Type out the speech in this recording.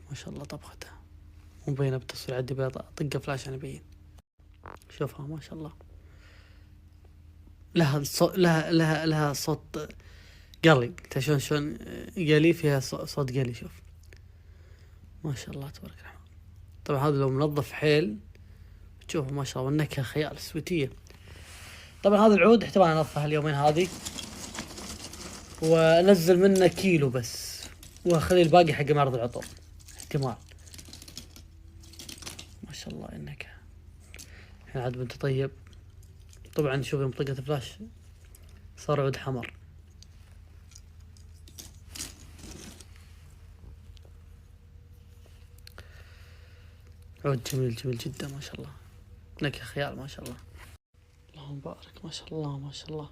ما شاء الله طبختها مو مبينة بالتصوير، عندي بيض طقة فلاش عشان ابين. شوفها ما شاء الله، لها صوت قلي. انت شلون قلي فيها صوت قلي. شوف ما شاء الله تبارك الرحمن. طبعا هذا لو منظف حيل تشوفوا ما شاء الله، والنكهة خيال سويتية. طبعا هذا العود احتمال انظفه اليومين هذه وانزل منه كيلو بس، واخلي الباقي حق معرض العطور احتمال. ما شاء الله النكهة. الحين عاد بنتطيب. طبعا شوف يوم طقت فلاش صار عود حمر. عود جميل جميل جدا ما شاء الله، نكهة خيال ما شاء الله. اللهم بارك ما شاء الله ما شاء الله.